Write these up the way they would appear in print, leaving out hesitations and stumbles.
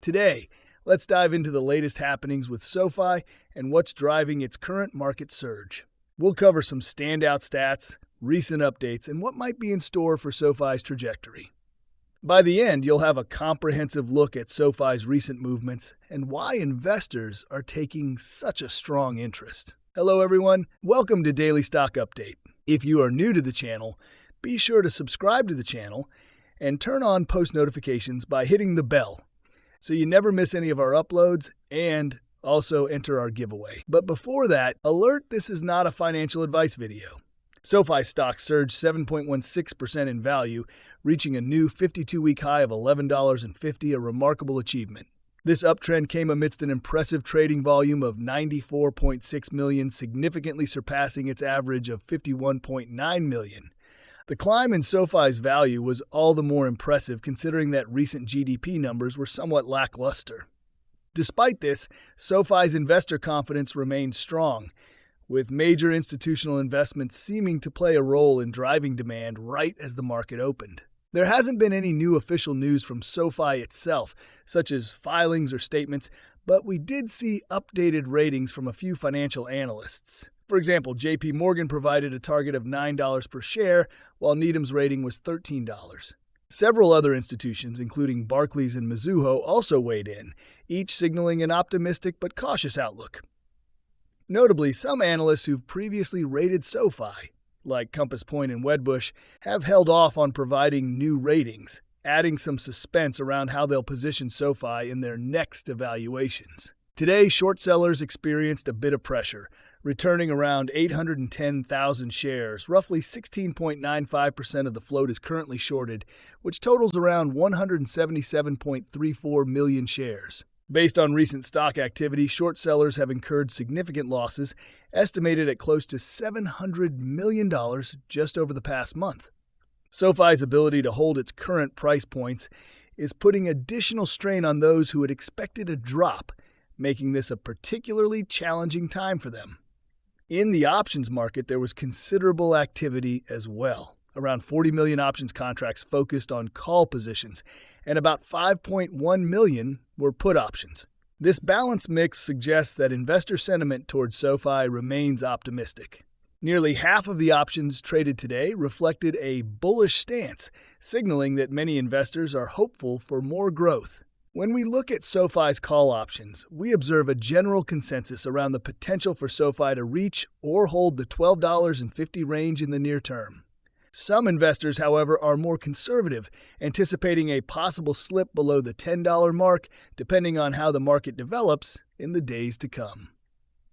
Today, let's dive into the latest happenings with SoFi and what's driving its current market surge. We'll cover some standout stats, recent updates, and what might be in store for SoFi's trajectory. By the end, you'll have a comprehensive look at SoFi's recent movements and why investors are taking such a strong interest. Hello everyone, welcome to Daily Stock Update. If you are new to the channel, be sure to subscribe to the channel and turn on post notifications by hitting the bell, so you never miss any of our uploads and also enter our giveaway. But before that, alert, this is not a financial advice video. SoFi stock surged 7.16% in value, reaching a new 52-week high of $11.50, a remarkable achievement. This uptrend came amidst an impressive trading volume of 94.6 million, significantly surpassing its average of 51.9 million. The climb in SoFi's value was all the more impressive considering that recent GDP numbers were somewhat lackluster. Despite this, SoFi's investor confidence remained strong, with major institutional investments seeming to play a role in driving demand right as the market opened. There hasn't been any new official news from SoFi itself, such as filings or statements, but we did see updated ratings from a few financial analysts. For example, JP Morgan provided a target of $9 per share, while Needham's rating was $13. Several other institutions, including Barclays and Mizuho, also weighed in, each signaling an optimistic but cautious outlook. Notably, some analysts who've previously rated SoFi, like Compass Point and Wedbush, have held off on providing new ratings, adding some suspense around how they'll position SoFi in their next evaluations. Today, short sellers experienced a bit of pressure, returning around 810,000 shares. Roughly 16.95% of the float is currently shorted, which totals around 177.34 million shares. Based on recent stock activity, short sellers have incurred significant losses, estimated at close to $700 million just over the past month. SoFi's ability to hold its current price points is putting additional strain on those who had expected a drop, making this a particularly challenging time for them. In the options market, there was considerable activity as well. Around 40 million options contracts focused on call positions, and about 5.1 million were put options. This balanced mix suggests that investor sentiment towards SoFi remains optimistic. Nearly half of the options traded today reflected a bullish stance, signaling that many investors are hopeful for more growth. When we look at SoFi's call options, we observe a general consensus around the potential for SoFi to reach or hold the $12.50 range in the near term. Some investors, however, are more conservative, anticipating a possible slip below the $10 mark, depending on how the market develops in the days to come.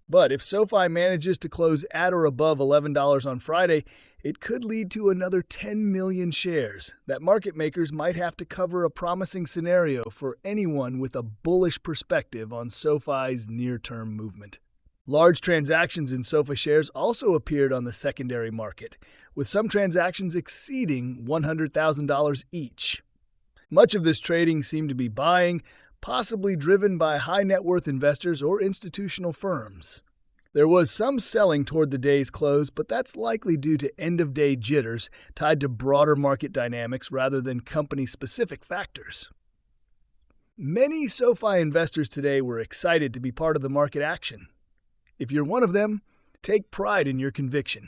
But if SoFi manages to close at or above $11 on Friday, it could lead to another 10 million shares that market makers might have to cover, a promising scenario for anyone with a bullish perspective on SoFi's near-term movement. Large transactions in SoFi shares also appeared on the secondary market, with some transactions exceeding $100,000 each. Much of this trading seemed to be buying, possibly driven by high-net-worth investors or institutional firms. There was some selling toward the day's close, but that's likely due to end-of-day jitters tied to broader market dynamics rather than company-specific factors. Many SoFi investors today were excited to be part of the market action. If you're one of them, take pride in your conviction.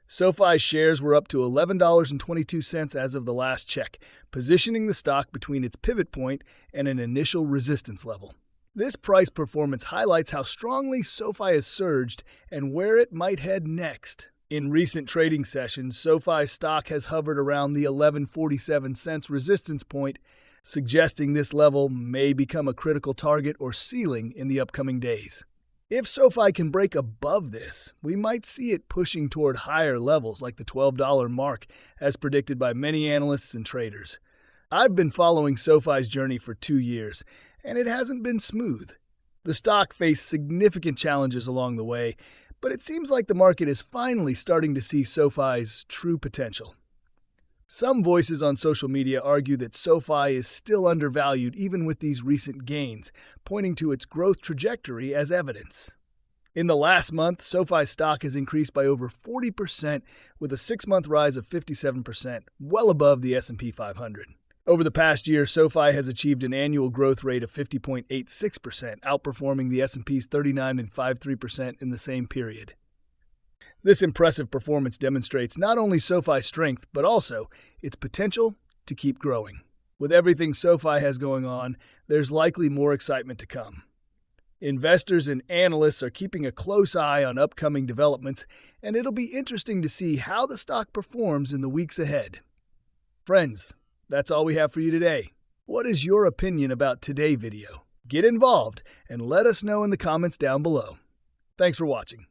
SoFi's shares were up to $11.22 as of the last check, positioning the stock between its pivot point and an initial resistance level. This price performance highlights how strongly SoFi has surged and where it might head next. In recent trading sessions, SoFi's stock has hovered around the 11.47 cents resistance point, suggesting this level may become a critical target or ceiling in the upcoming days. If SoFi can break above this, we might see it pushing toward higher levels like the $12 mark, as predicted by many analysts and traders. I've been following SoFi's journey for 2 years, and it hasn't been smooth. The stock faced significant challenges along the way, but it seems like the market is finally starting to see SoFi's true potential. Some voices on social media argue that SoFi is still undervalued even with these recent gains, pointing to its growth trajectory as evidence. In the last month, SoFi stock has increased by over 40%, with a 6-month rise of 57%, well above the S&P 500. Over the past year, SoFi has achieved an annual growth rate of 50.86%, outperforming the S&P's 39.53% in the same period. This impressive performance demonstrates not only SoFi's strength, but also its potential to keep growing. With everything SoFi has going on, there's likely more excitement to come. Investors and analysts are keeping a close eye on upcoming developments, and it'll be interesting to see how the stock performs in the weeks ahead. Friends, that's all we have for you today. What is your opinion about today's video? Get involved and let us know in the comments down below. Thanks for watching.